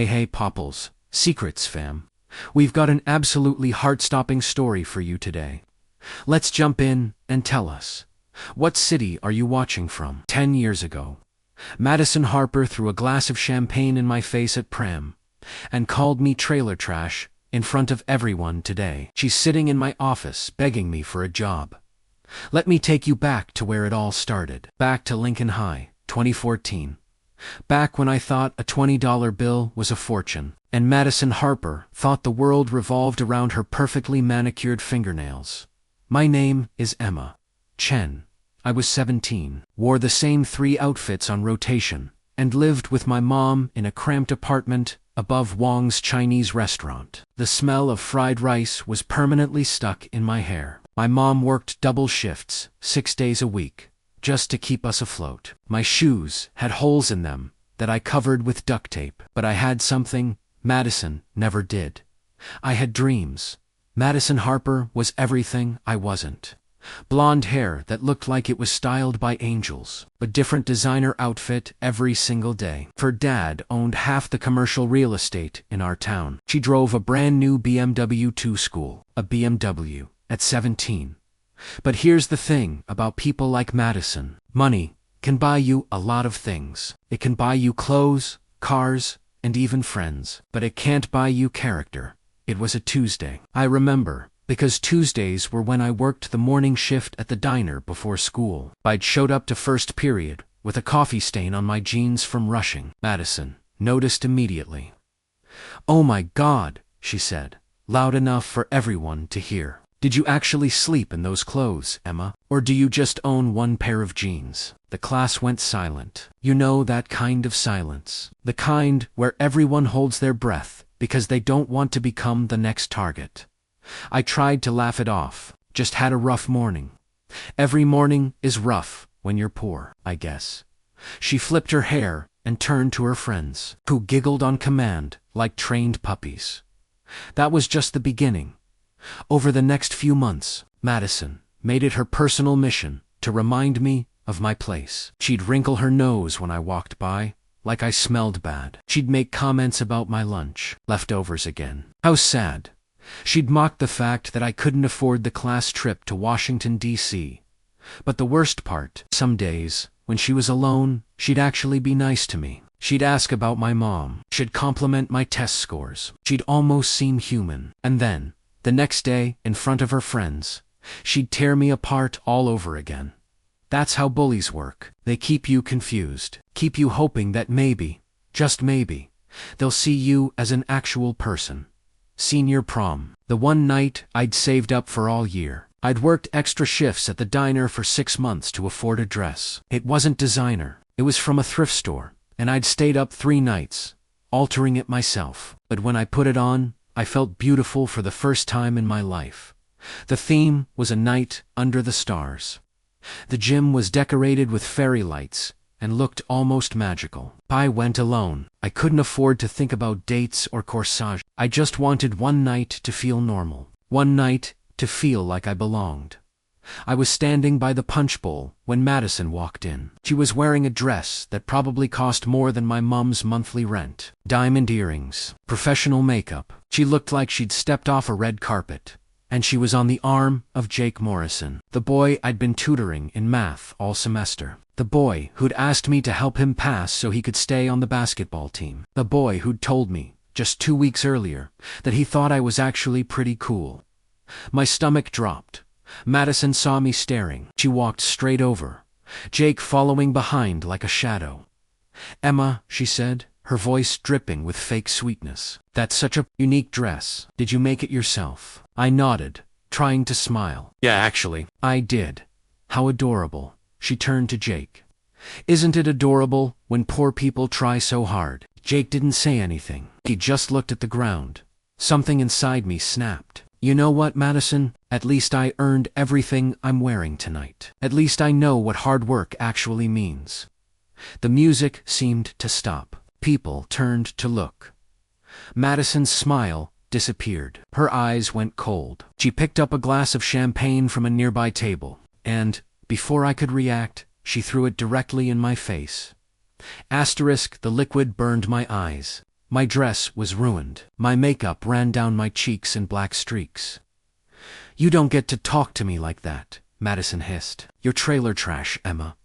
Hey, Poppulse, Secrets fam. We've got an absolutely heart-stopping story for you today. Let's jump in and tell us. What city are you watching from? 10 years ago, Madison Harper threw a glass of champagne in my face at prom and called me trailer trash in front of everyone today. She's sitting in my office begging me for a job. Let me take you back to where it all started. Back to Lincoln High, 2014. Back when I thought a $20 bill was a fortune, and Madison Harper thought the world revolved around her perfectly manicured fingernails. My name is Emma Chen. I was 17, wore the same 3 outfits on rotation, and lived with my mom in a cramped apartment above Wong's Chinese restaurant. The smell of fried rice was permanently stuck in my hair. My mom worked double shifts, 6 days a week, just to keep us afloat. My shoes had holes in them that I covered with duct tape. But I had something Madison never did. I had dreams. Madison Harper was everything I wasn't. Blonde hair that looked like it was styled by angels. A different designer outfit every single day. Her dad owned half the commercial real estate in our town. She drove a brand new BMW to school. A BMW at 17. But here's the thing about people like Madison. Money can buy you a lot of things. It can buy you clothes, cars, and even friends. But it can't buy you character. It was a Tuesday. I remember, because Tuesdays were when I worked the morning shift at the diner before school. I'd showed up to first period with a coffee stain on my jeans from rushing. Madison noticed immediately. "Oh my God," she said, loud enough for everyone to hear. "Did you actually sleep in those clothes, Emma? Or do you just own one pair of jeans?" The class went silent. You know that kind of silence. The kind where everyone holds their breath because they don't want to become the next target. I tried to laugh it off. Just had a rough morning. Every morning is rough when you're poor, I guess. She flipped her hair and turned to her friends, who giggled on command like trained puppies. That was just the beginning. Over the next few months, Madison made it her personal mission to remind me of my place. She'd wrinkle her nose when I walked by, like I smelled bad. She'd make comments about my lunch. Leftovers again. How sad. She'd mock the fact that I couldn't afford the class trip to Washington, D.C. But the worst part, some days, when she was alone, she'd actually be nice to me. She'd ask about my mom. She'd compliment my test scores. She'd almost seem human. And then, the next day, in front of her friends, she'd tear me apart all over again. That's how bullies work. They keep you confused, keep you hoping that maybe, just maybe, they'll see you as an actual person. Senior prom. The one night I'd saved up for all year. I'd worked extra shifts at the diner for 6 months to afford a dress. It wasn't designer. It was from a thrift store, and I'd stayed up 3 nights, altering it myself. But when I put it on, I felt beautiful for the first time in my life. The theme was a night under the stars. The gym was decorated with fairy lights and looked almost magical. I went alone. I couldn't afford to think about dates or corsage. I just wanted one night to feel normal. One night to feel like I belonged. I was standing by the punch bowl when Madison walked in. She was wearing a dress that probably cost more than my mom's monthly rent. Diamond earrings, professional makeup. She looked like she'd stepped off a red carpet. And she was on the arm of Jake Morrison, the boy I'd been tutoring in math all semester. The boy who'd asked me to help him pass so he could stay on the basketball team. The boy who'd told me, just 2 weeks earlier, that he thought I was actually pretty cool. My stomach dropped. Madison saw me staring. She walked straight over, Jake following behind like a shadow. "Emma," she said, her voice dripping with fake sweetness. "That's such a unique dress. Did you make it yourself?" I nodded, trying to smile. "Yeah, actually, I did." "How adorable." She turned to Jake. "Isn't it adorable when poor people try so hard?" Jake didn't say anything. He just looked at the ground. Something inside me snapped. "You know what, Madison? At least I earned everything I'm wearing tonight. At least I know what hard work actually means." The music seemed to stop. People turned to look. Madison's smile disappeared. Her eyes went cold. She picked up a glass of champagne from a nearby table, and, before I could react, she threw it directly in my face. The liquid burned my eyes. My dress was ruined. My makeup ran down my cheeks in black streaks. "You don't get to talk to me like that," Madison hissed. "You're trailer trash, Emma.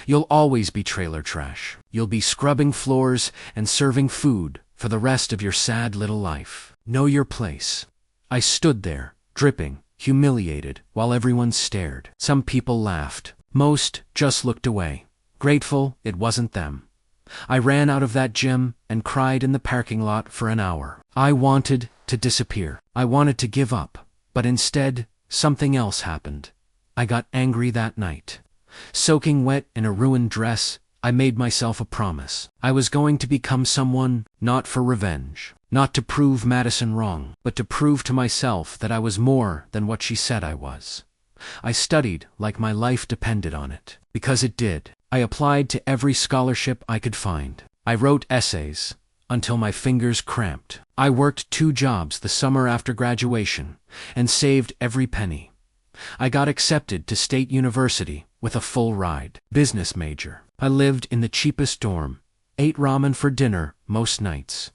You'll always be trailer trash. You'll be scrubbing floors and serving food for the rest of your sad little life. Know your place." I stood there, dripping, humiliated, while everyone stared. Some people laughed. Most just looked away, grateful it wasn't them. I ran out of that gym and cried in the parking lot for an hour. I wanted to disappear. I wanted to give up. But instead, something else happened. I got angry that night. Soaking wet in a ruined dress, I made myself a promise. I was going to become someone, not for revenge, not to prove Madison wrong, but to prove to myself that I was more than what she said I was. I studied like my life depended on it. Because it did. I applied to every scholarship I could find. I wrote essays until my fingers cramped. I worked 2 jobs the summer after graduation and saved every penny. I got accepted to State University with a full ride. Business major. I lived in the cheapest dorm, ate ramen for dinner most nights.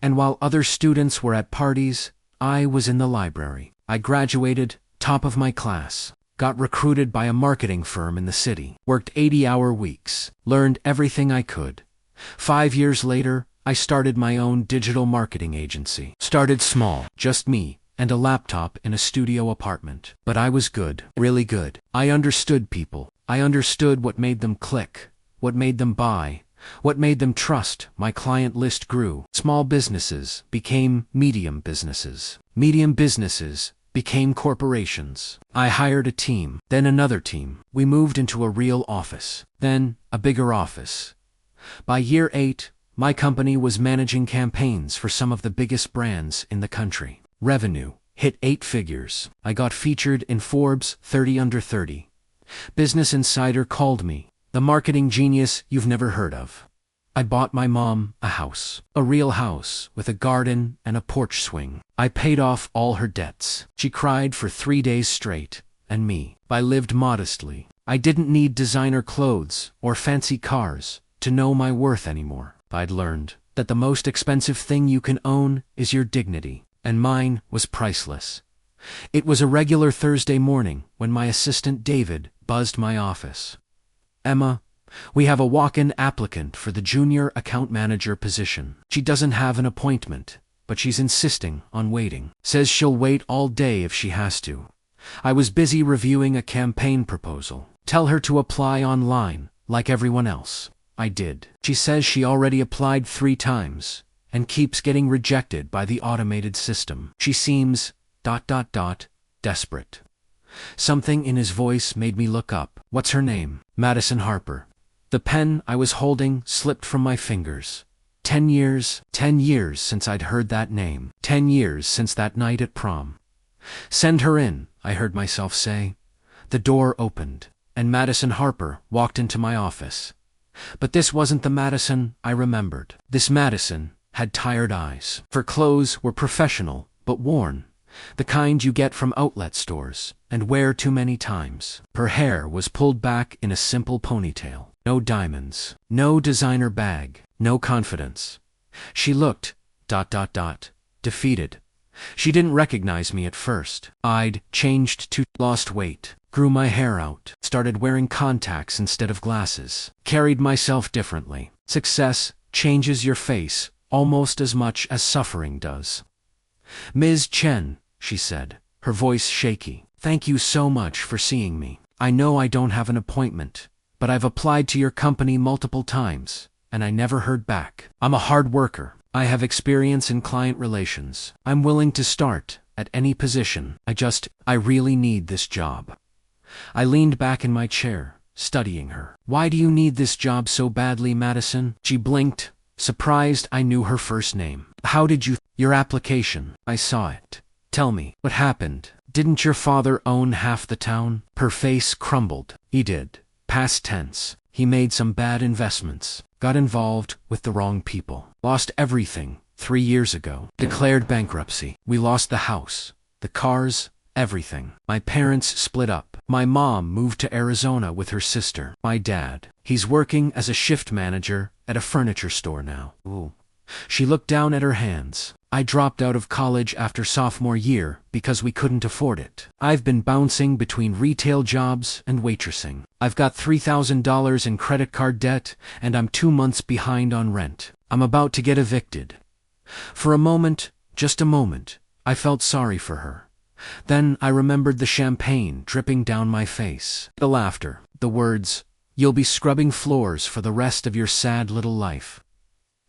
And while other students were at parties, I was in the library. I graduated top of my class. Got recruited by a marketing firm in the city, worked 80-hour weeks, learned everything I could. 5 years later, I started my own digital marketing agency. Started small, just me and a laptop in a studio apartment. But I was good, really good. I understood people. I understood what made them click, what made them buy, what made them trust. My client list grew. Small businesses became medium businesses. Medium businesses became corporations. I hired a team, then another team. We moved into a real office, then a bigger office. By year 8, my company was managing campaigns for some of the biggest brands in the country. Revenue hit 8 figures. I got featured in Forbes 30 Under 30. Business Insider called me the marketing genius you've never heard of. I bought my mom a house, a real house with a garden and a porch swing. I paid off all her debts. She cried for 3 days straight, and me. I lived modestly. I didn't need designer clothes or fancy cars to know my worth anymore. I'd learned that the most expensive thing you can own is your dignity, and mine was priceless. It was a regular Thursday morning when my assistant David buzzed my office. "Emma, we have a walk-in applicant for the junior account manager position. She doesn't have an appointment, but she's insisting on waiting. Says she'll wait all day if she has to." I was busy reviewing a campaign proposal. "Tell her to apply online, like everyone else." I did. She says she already applied 3 times and keeps getting rejected by the automated system. She seems ... desperate. Something in his voice made me look up. "What's her name?" "Madison Harper." The pen I was holding slipped from my fingers. 10 years since I'd heard that name. 10 years since that night at prom. "Send her in," I heard myself say. The door opened, and Madison Harper walked into my office. But this wasn't the Madison I remembered. This Madison had tired eyes. Her clothes were professional, but worn, the kind you get from outlet stores and wear too many times. Her hair was pulled back in a simple ponytail. No diamonds, no designer bag, no confidence. She looked ... defeated. She didn't recognize me at first. I'd changed to lost weight, grew my hair out, started wearing contacts instead of glasses, carried myself differently. Success changes your face almost as much as suffering does. "Ms. Chen," she said, her voice shaky, "thank you so much for seeing me. I know I don't have an appointment, but I've applied to your company multiple times, and I never heard back. I'm a hard worker. I have experience in client relations. I'm willing to start at any position. I really need this job." I leaned back in my chair, studying her. "Why do you need this job so badly, Madison?" She blinked, surprised I knew her first name. "How did you... Your application. I saw it. Tell me, what happened? Didn't your father own half the town?" Her face crumbled. "He did. Past tense. He made some bad investments. Got involved with the wrong people. Lost everything 3 years ago. Declared bankruptcy. We lost the house, the cars, everything. My parents split up. My mom moved to Arizona with her sister. My dad, he's working as a shift manager at a furniture store now. Ooh, She looked down at her hands. I dropped out of college after sophomore year because we couldn't afford it. I've been bouncing between retail jobs and waitressing. I've got $3,000 in credit card debt, and I'm 2 months behind on rent. I'm about to get evicted. For a moment, just a moment, I felt sorry for her. Then I remembered the champagne dripping down my face, the laughter, the words, "You'll be scrubbing floors for the rest of your sad little life."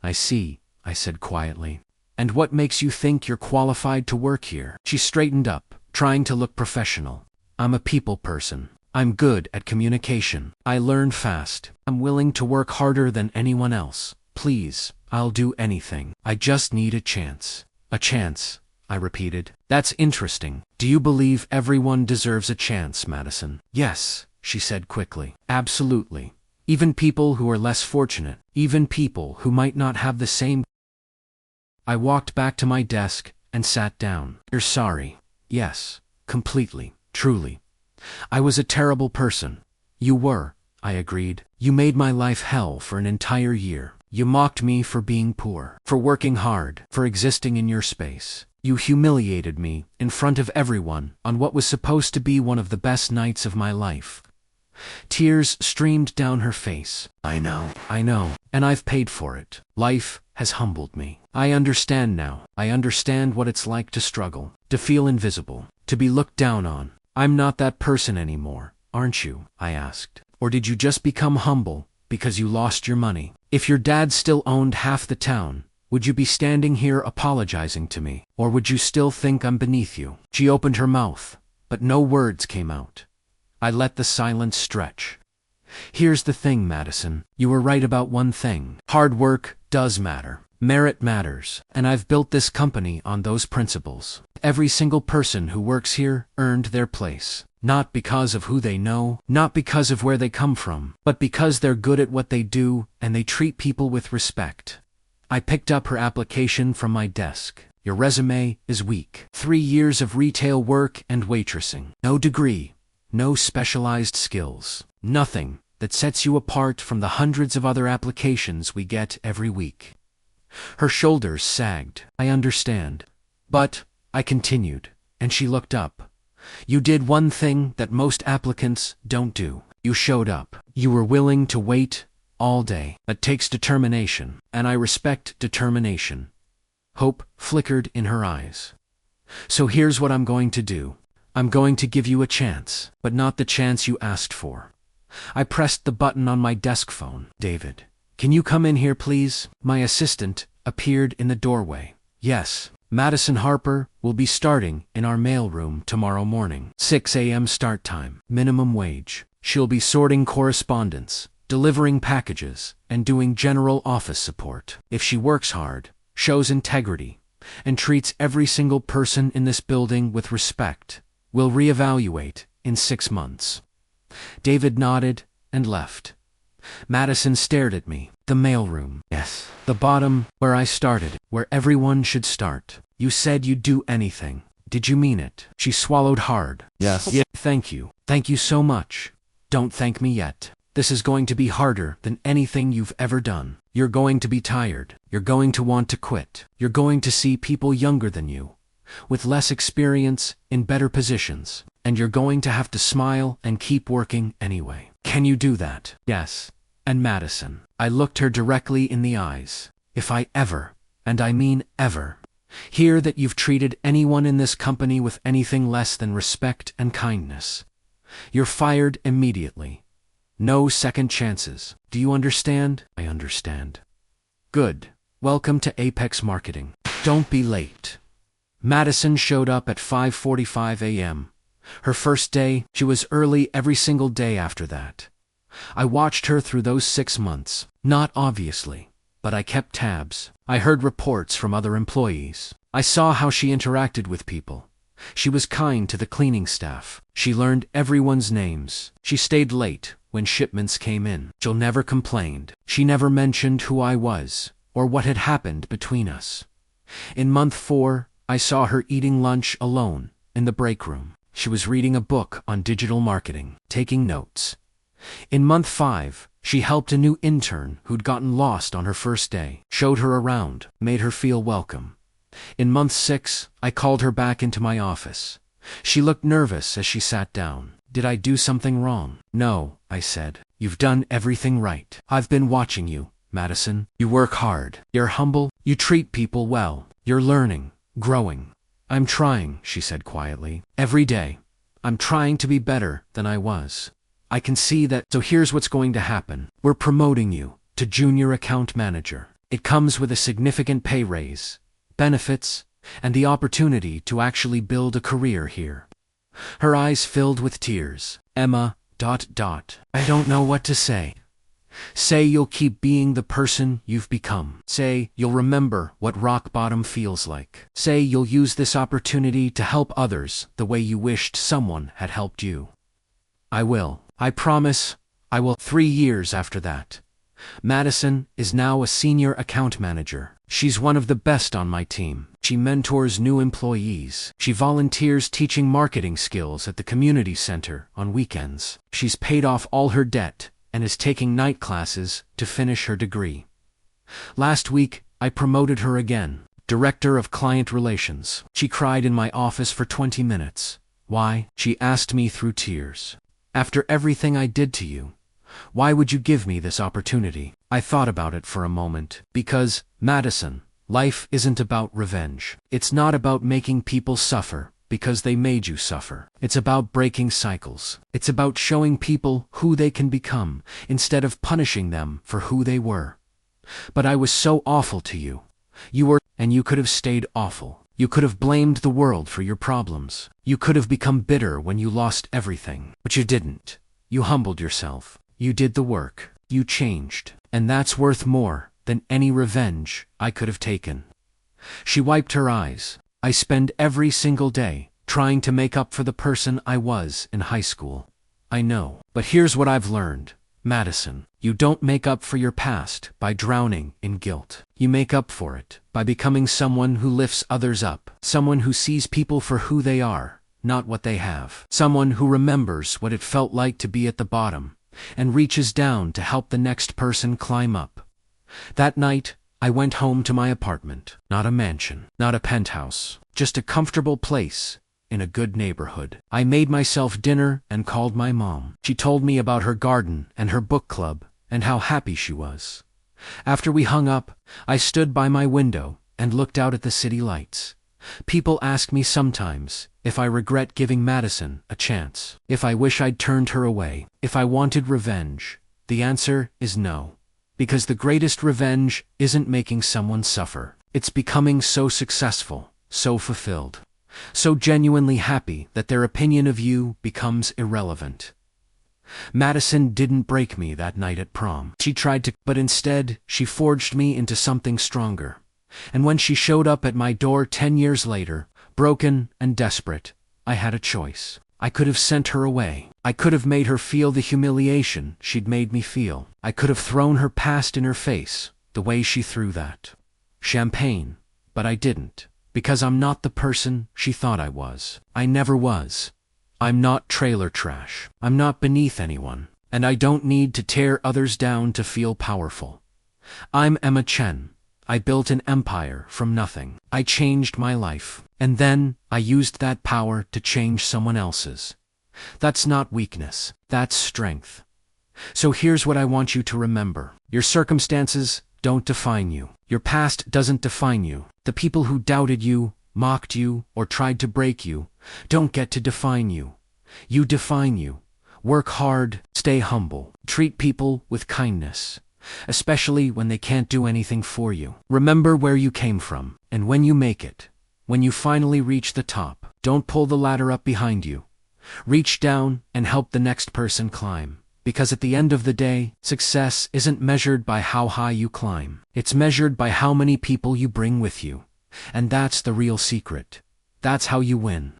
"I see," I said quietly. "And what makes you think you're qualified to work here?" She straightened up, trying to look professional. "I'm a people person. I'm good at communication. I learn fast. I'm willing to work harder than anyone else. Please, I'll do anything. I just need a chance." "A chance," I repeated. "That's interesting. Do you believe everyone deserves a chance, Madison?" "Yes," she said quickly. "Absolutely. Even people who are less fortunate. Even people who might not have the same." I walked back to my desk and sat down. "You're sorry." "Yes, completely, truly. I was a terrible person." "You were," I agreed. "You made my life hell for an entire year. You mocked me for being poor, for working hard, for existing in your space. You humiliated me in front of everyone on what was supposed to be one of the best nights of my life." Tears streamed down her face. I know, and I've paid for it. Life has humbled me. I understand now. I understand what it's like to struggle, to feel invisible, to be looked down on. I'm not that person anymore, aren't you?" I asked. "Or did you just become humble because you lost your money? If your dad still owned half the town, would you be standing here apologizing to me? Or would you still think I'm beneath you?" She opened her mouth, but no words came out. I let the silence stretch. "Here's the thing, Madison. You were right about one thing. Hard work does matter. Merit matters. And I've built this company on those principles. Every single person who works here earned their place. Not because of who they know, not because of where they come from, but because they're good at what they do and they treat people with respect." I picked up her application from my desk. "Your resume is weak. 3 years of retail work and waitressing. No degree. No specialized skills. Nothing that sets you apart from the hundreds of other applications we get every week." Her shoulders sagged. "I understand. But," I continued, and she looked up, "you did one thing that most applicants don't do. You showed up. You were willing to wait all day. That takes determination, and I respect determination." Hope flickered in her eyes. "So here's what I'm going to do. I'm going to give you a chance, but not the chance you asked for." I pressed the button on my desk phone. "David, can you come in here, please?" My assistant appeared in the doorway. "Yes, Madison Harper will be starting in our mailroom tomorrow morning. 6 a.m. start time, minimum wage. She'll be sorting correspondence, delivering packages, and doing general office support. If she works hard, shows integrity, and treats every single person in this building with respect, we'll reevaluate in 6 months." David nodded and left. Madison stared at me. "The mailroom." "Yes. The bottom, where I started, where everyone should start. You said you'd do anything. Did you mean it?" She swallowed hard. Yes. "Yeah, thank you. Thank you so much. Don't thank me yet. This is going to be harder than anything you've ever done. You're going to be tired. You're going to want to quit. You're going to see people younger than you, with less experience, in better positions. And you're going to have to smile and keep working anyway. Can you do that?" "Yes." "And Madison," I looked her directly in the eyes, "if I ever, and I mean ever, hear that you've treated anyone in this company with anything less than respect and kindness, you're fired immediately. No second chances. Do you understand?" "I understand." "Good. Welcome to Apex Marketing. Don't be late." Madison showed up at 5:45 a.m. Her first day. She was early every single day after that. I watched her through those 6 months. Not obviously, but I kept tabs. I heard reports from other employees. I saw how she interacted with people. She was kind to the cleaning staff. She learned everyone's names. She stayed late when shipments came in. She never complained. She never mentioned who I was or what had happened between us. In month 4, I saw her eating lunch alone in the break room. She was reading a book on digital marketing, taking notes. In month 5, she helped a new intern who'd gotten lost on her first day, showed her around, made her feel welcome. In month 6, I called her back into my office. She looked nervous as she sat down. Did I do something wrong? No, I said. You've done everything right. I've been watching you, Madison. You work hard. You're humble. You treat people well. You're learning, growing. I'm trying, she said quietly. Every day. I'm trying to be better than I was. I can see that. So here's what's going to happen. We're promoting you to junior account manager. It comes with a significant pay raise, benefits, and the opportunity to actually build a career here. Her eyes filled with tears. Emma, ... I don't know what to say. Say you'll keep being the person you've become. Say you'll remember what rock bottom feels like. Say you'll use this opportunity to help others the way you wished someone had helped you. I will. I promise I will. 3 years after that, Madison is now a senior account manager. She's one of the best on my team. She mentors new employees. She volunteers teaching marketing skills at the community center on weekends. She's paid off all her debt and is taking night classes to finish her degree. Last week, I promoted her again, Director of Client Relations. She cried in my office for 20 minutes. Why? She asked me through tears. After everything I did to you, why would you give me this opportunity? I thought about it for a moment. Because, Madison, life isn't about revenge. It's not about making people suffer because they made you suffer. It's about breaking cycles. It's about showing people who they can become instead of punishing them for who they were. But I was so awful to you. And you could have stayed awful. You could have blamed the world for your problems. You could have become bitter when you lost everything. But you didn't. You humbled yourself. You did the work. You changed. And that's worth more than any revenge I could have taken. She wiped her eyes. I spend every single day trying to make up for the person I was in high school. I know. But here's what I've learned, Madison. You don't make up for your past by drowning in guilt. You make up for it by becoming someone who lifts others up. Someone who sees people for who they are, not what they have. Someone who remembers what it felt like to be at the bottom and reaches down to help the next person climb up. That night, I went home to my apartment. Not a mansion, not a penthouse, just a comfortable place in a good neighborhood. I made myself dinner and called my mom. She told me about her garden and her book club and how happy she was. After we hung up, I stood by my window and looked out at the city lights. People ask me sometimes if I regret giving Madison a chance, if I wish I'd turned her away, if I wanted revenge. The answer is no. Because the greatest revenge isn't making someone suffer. It's becoming so successful, so fulfilled, so genuinely happy that their opinion of you becomes irrelevant. Madison didn't break me that night at prom. She tried to, but instead, she forged me into something stronger. And when she showed up at my door 10 years later, broken and desperate, I had a choice. I could have sent her away. I could have made her feel the humiliation she'd made me feel. I could have thrown her past in her face, the way she threw that champagne. But I didn't, because I'm not the person she thought I was. I never was. I'm not trailer trash. I'm not beneath anyone. And I don't need to tear others down to feel powerful. I'm Emma Chen. I built an empire from nothing. I changed my life. And then, I used that power to change someone else's. That's not weakness. That's strength. So here's what I want you to remember. Your circumstances don't define you. Your past doesn't define you. The people who doubted you, mocked you, or tried to break you don't get to define you. You define you. Work hard, stay humble, treat people with kindness, especially when they can't do anything for you. Remember where you came from, and when you make it, when you finally reach the top, don't pull the ladder up behind you. Reach down and help the next person climb. Because at the end of the day, success isn't measured by how high you climb. It's measured by how many people you bring with you. And that's the real secret. That's how you win.